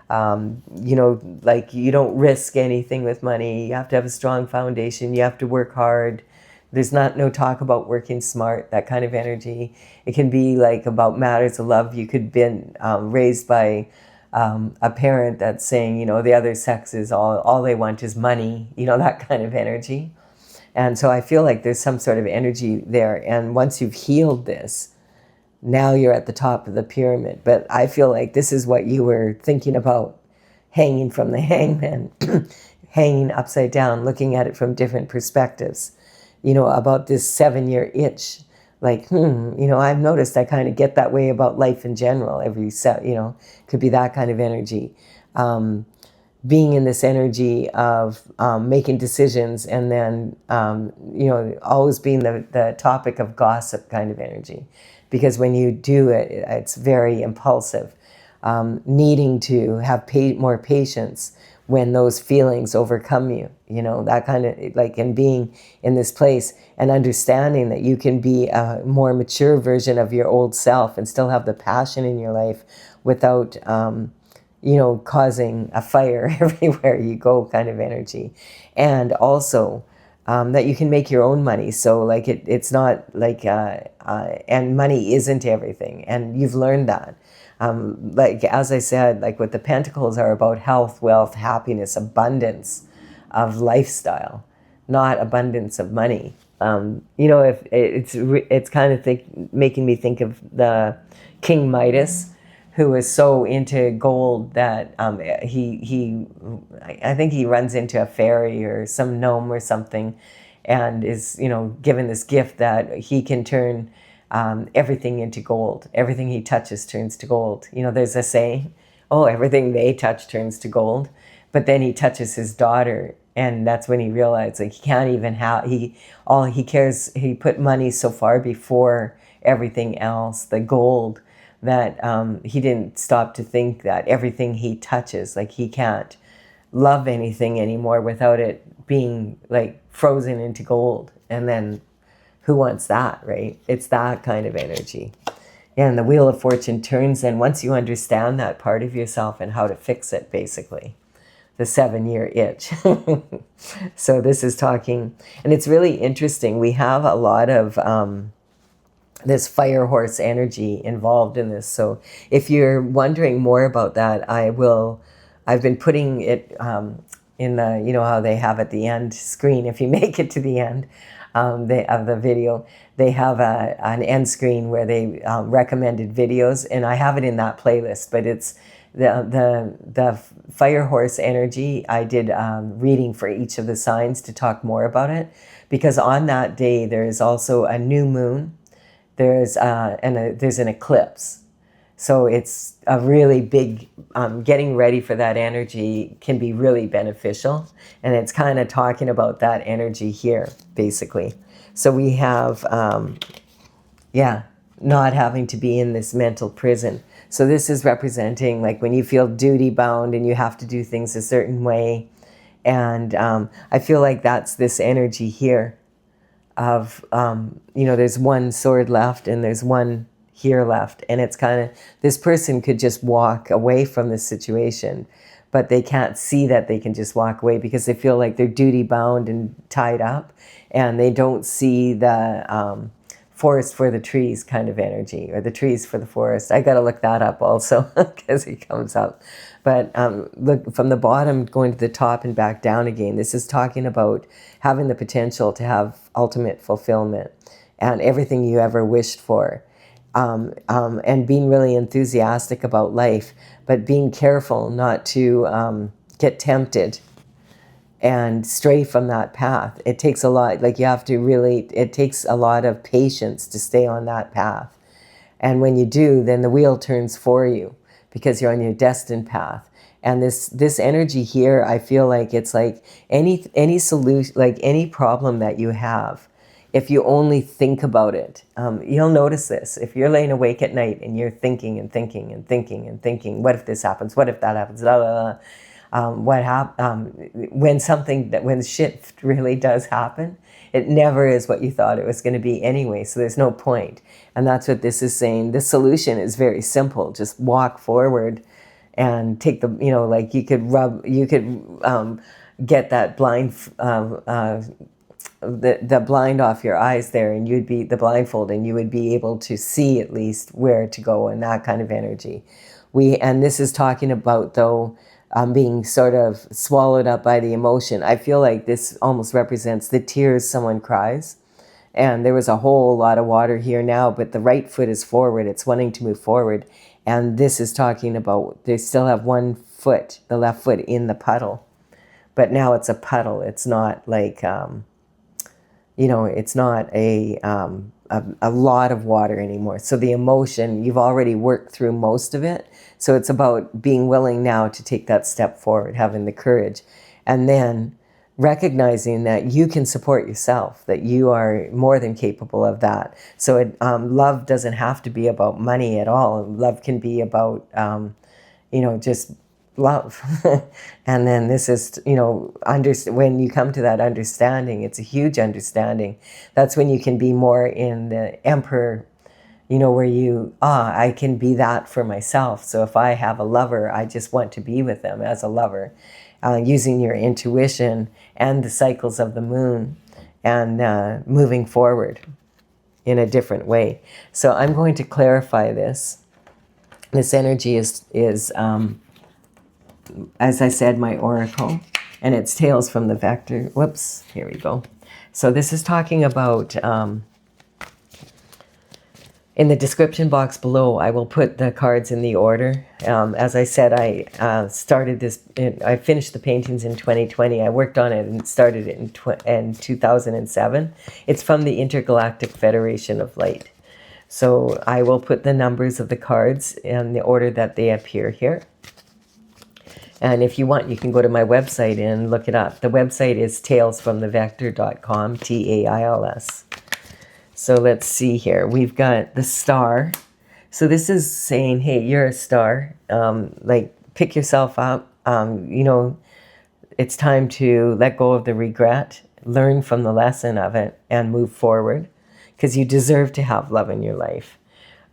Like you don't risk anything with money. You have to have a strong foundation. You have to work hard. There's no talk about working smart, that kind of energy. It can be like about matters of love. You could have been raised by a parent that's saying, the other sex is all they want is money, that kind of energy. And so I feel like there's some sort of energy there. And once you've healed this, now you're at the top of the pyramid. But I feel like this is what you were thinking about, hanging from the hangman, hanging upside down, looking at it from different perspectives, about this 7-year itch. Like, I've noticed I kind of get that way about life in general. Could be that kind of energy. Being in this energy of making decisions and then, always being the topic of gossip kind of energy. Because when you do it, it's very impulsive. Needing to have more patience when those feelings overcome you, that kind of and being in this place and understanding that you can be a more mature version of your old self and still have the passion in your life without, causing a fire everywhere you go kind of energy. And also that you can make your own money. So it's not and money isn't everything. And you've learned that. As I said, what the pentacles are about health, wealth, happiness, abundance of lifestyle, not abundance of money. If it's kind of making me think of the King Midas, who is so into gold that I think he runs into a fairy or some gnome or something, and is, given this gift that he can turn everything into gold. Everything he touches turns to gold. There's a saying, oh, everything they touch turns to gold. But then he touches his daughter, and that's when he realized, like, he can't even have, all he cares, he put money so far before everything else, the gold, that he didn't stop to think that everything he touches, like, he can't love anything anymore without it being like frozen into gold. And then who wants that, right? It's that kind of energy. And the Wheel of Fortune turns, and once you understand that part of yourself and how to fix it, basically, the 7-year itch. So this is talking, and it's really interesting. We have a lot of this fire horse energy involved in this. So if you're wondering more about that, I've been putting it in the, how they have at the end screen, if you make it to the end of the video, they have an end screen where they recommended videos, and I have it in that playlist, but it's the fire horse energy. I did reading for each of the signs to talk more about it, because on that day there is also a new moon, there's an eclipse. So it's a really big, getting ready for that energy can be really beneficial. And it's kind of talking about that energy here, basically. So we have, not having to be in this mental prison. So this is representing, like, when you feel duty bound and you have to do things a certain way. And I feel like that's this energy here of, there's one sword left and there's one here left, and it's kind of, this person could just walk away from this situation, but they can't see that they can just walk away because they feel like they're duty bound and tied up, and they don't see the forest for the trees kind of energy, or the trees for the forest. I got to look that up also because it comes up. But look, from the bottom going to the top and back down again, this is talking about having the potential to have ultimate fulfillment and everything you ever wished for. And being really enthusiastic about life, but being careful not to get tempted and stray from that path. It takes a lot, like, it takes a lot of patience to stay on that path. And when you do, then the wheel turns for you because you're on your destined path. And this energy here, I feel like it's like any solution, like any problem that you have, if you only think about it, you'll notice this. If you're laying awake at night and you're thinking and thinking and thinking and thinking, what if this happens? What if that happens? Blah, blah, blah. When shit really does happen, it never is what you thought it was going to be anyway. So there's no point. And that's what this is saying. The solution is very simple. Just walk forward and take the, like you could get that blind, the blind off your eyes there, and you'd be the blindfold, and you would be able to see at least where to go, and that kind of energy. And this is talking about, though, being sort of swallowed up by the emotion. I feel like this almost represents the tears someone cries. And there was a whole lot of water here now, but the right foot is forward. It's wanting to move forward. And this is talking about they still have one foot, the left foot, in the puddle. But now it's a puddle. It's not like, it's not a lot of water anymore. So the emotion, you've already worked through most of it. So it's about being willing now to take that step forward, having the courage. And then recognizing that you can support yourself, that you are more than capable of that. So love doesn't have to be about money at all. Love can be about, just love. And then this is, when you come to that understanding, it's a huge understanding. That's when you can be more in the emperor, where I can be that for myself. So if I have a lover, I just want to be with them as a lover. Using your intuition and the cycles of the moon and moving forward in a different way. So I'm going to clarify this. This energy is as I said, my oracle, and it's Tales from the Vector. Whoops, here we go. So this is talking about In the description box below, I will put the cards in the order. As I said, I started this, I finished the paintings in 2020. I worked on it and started it in 2007. It's from the Intergalactic Federation of Light. So I will put the numbers of the cards in the order that they appear here. And if you want, you can go to my website and look it up. The website is talesfromthevector.com, TAILS. So let's see here. We've got the star. So this is saying, hey, you're a star. Like, pick yourself up. You know, it's time to let go of the regret, learn from the lesson of it, and move forward. Because you deserve to have love in your life.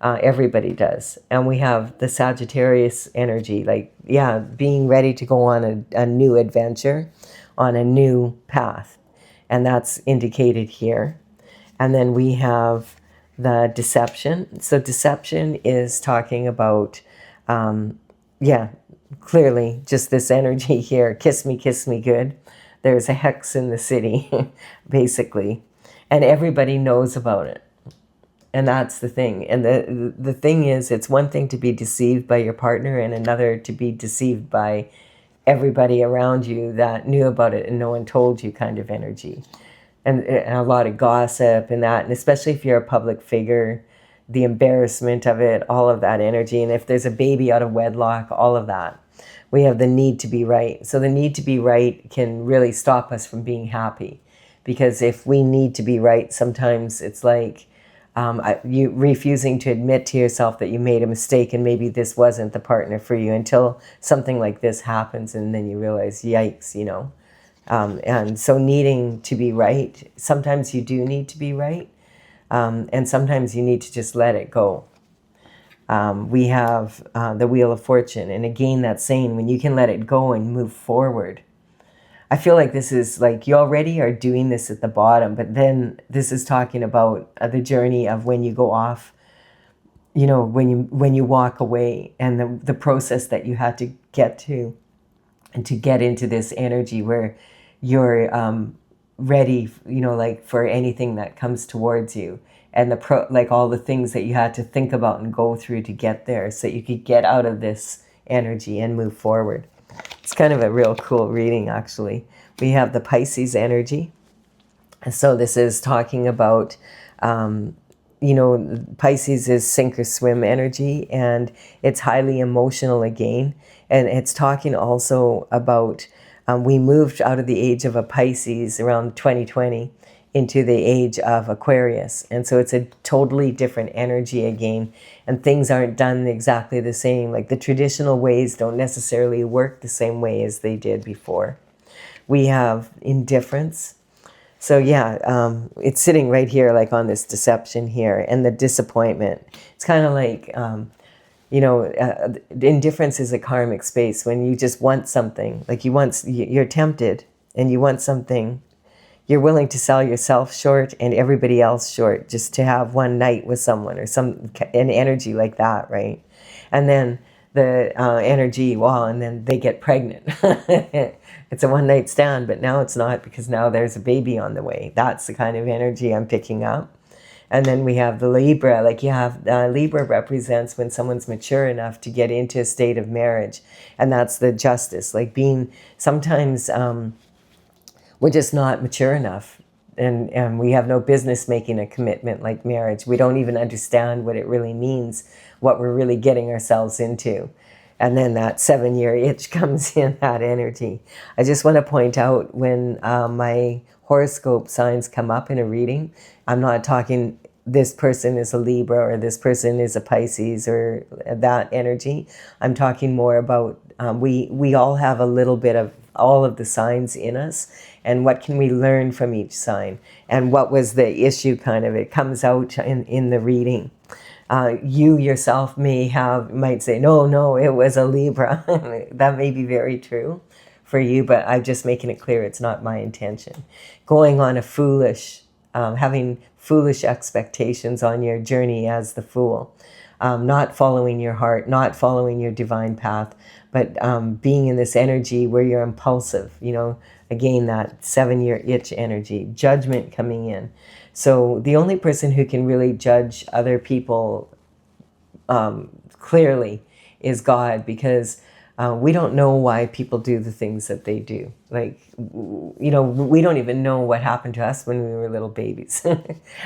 Everybody does. And we have the Sagittarius energy, like, yeah, being ready to go on a new adventure, on a new path. And that's indicated here. And then we have the deception. So deception is talking about, yeah, clearly just this energy here. Kiss me good. There's a hex in the city, basically. And everybody knows about it. And that's the thing. And the thing is, it's one thing to be deceived by your partner and another to be deceived by everybody around you that knew about it and no one told you kind of energy. And a lot of gossip and that. And especially if you're a public figure, the embarrassment of it, all of that energy. And if there's a baby out of wedlock, all of that. We have the need to be right. So the need to be right can really stop us from being happy. Because if we need to be right, sometimes it's like, you refusing to admit to yourself that you made a mistake and maybe this wasn't the partner for you until something like this happens and then you realize, yikes, you know. And so needing to be right, sometimes you do need to be right, and sometimes you need to just let it go. We have the Wheel of Fortune, and again that's saying when you can let it go and move forward. I feel like this is like you already are doing this at the bottom, but then this is talking about the journey of when you go off, you know, when you walk away and the process that you had to get to and to get into this energy where you're ready, you know, like for anything that comes towards you and like all the things that you had to think about and go through to get there so you could get out of this energy and move forward. It's kind of a real cool reading, actually. We have the Pisces energy. So this is talking about, you know, Pisces is sink or swim energy, and it's highly emotional again. And it's talking also about, we moved out of the age of a Pisces around 2020 into the age of Aquarius. And so it's a totally different energy again. And things aren't done exactly the same. Like the traditional ways don't necessarily work the same way as they did before. We have indifference. So yeah, it's sitting right here like on this deception here and the disappointment. It's kind of like, you know, indifference is a karmic space when you just want something. Like you're tempted and you want something. You're willing to sell yourself short and everybody else short just to have one night with someone or an energy like that, right? And then the energy, well, and then they get pregnant. It's a one-night stand, but now it's not because now there's a baby on the way. That's the kind of energy I'm picking up. And then we have the Libra. Like you have Libra represents when someone's mature enough to get into a state of marriage. And that's the justice, like being sometimes... we're just not mature enough, and we have no business making a commitment like marriage. We don't even understand what it really means, what we're really getting ourselves into. And then that 7-year itch comes in, that energy. I just want to point out when my horoscope signs come up in a reading, I'm not talking this person is a Libra or this person is a Pisces or that energy. I'm talking more about we all have a little bit of all of the signs in us, and what can we learn from each sign, and what was the issue, kind of, it comes out in the reading. You yourself might say, no, it was a Libra. That may be very true for you, but I'm just making it clear it's not my intention. Going on having foolish expectations on your journey as the Fool. Not following your heart, not following your divine path, but being in this energy where you're impulsive, you know, Again, that 7-year itch energy, judgment coming in. So the only person who can really judge other people clearly is God, because we don't know why people do the things that they do. Like, you know, we don't even know what happened to us when we were little babies.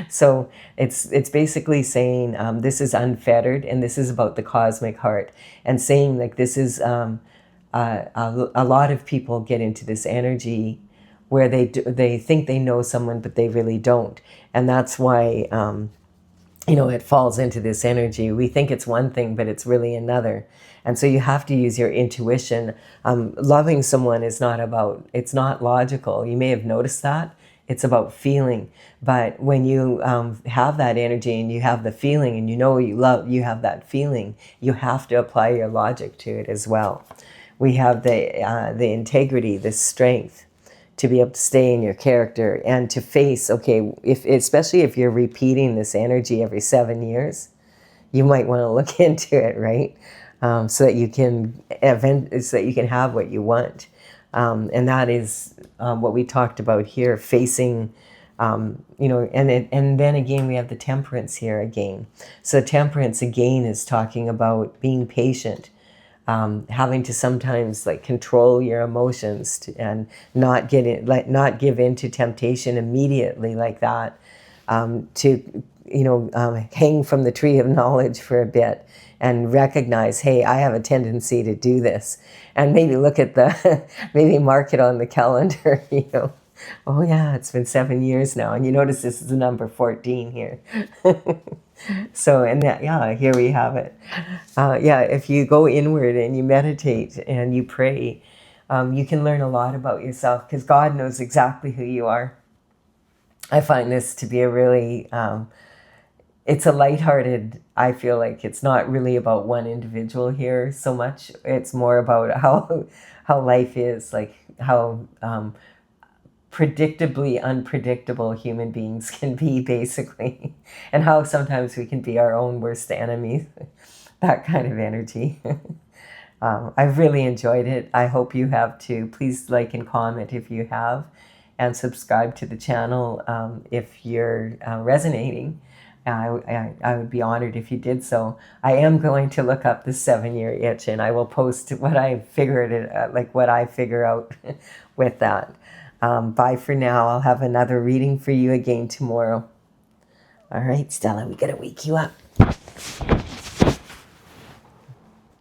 So it's basically saying this is unfettered, and this is about the cosmic heart, and saying like this is a lot of people get into this energy where they think they know someone, but they really don't, and that's why you know, it falls into this energy. We think it's one thing, but it's really another. And so you have to use your intuition. Loving someone is not about, it's not logical. You may have noticed that. It's about feeling. But when you have that energy and you have the feeling and you know you have that feeling, you have to apply your logic to it as well. We have the integrity, the strength to be able to stay in your character and to face, okay, especially if you're repeating this energy every 7 years, you might want to look into it, right? So that you can have what you want. And that is what we talked about here, facing, you know, and then again, we have the temperance here again. So temperance again is talking about being patient, having to sometimes like control your emotions and not give in to temptation immediately like that, to hang from the tree of knowledge for a bit and recognize, hey, I have a tendency to do this, and maybe look at maybe mark it on the calendar, you know. Oh yeah, it's been 7 years now, and you notice this is the number 14 here. So, and that, yeah, here we have it. Yeah, if you go inward and you meditate and you pray, you can learn a lot about yourself, because God knows exactly who you are. I find this to be a really, it's a lighthearted, I feel like it's not really about one individual here so much. It's more about how life is, like how predictably unpredictable human beings can be, basically, and how sometimes we can be our own worst enemies. That kind of energy. I've really enjoyed it. I hope you have too. Please like and comment if you have, and subscribe to the channel if you're resonating. I would be honored if you did so. I am going to look up the 7-year itch, and I will post what I figure out with that. Bye for now. I'll have another reading for you again tomorrow. All right, Stella, we gotta wake you up.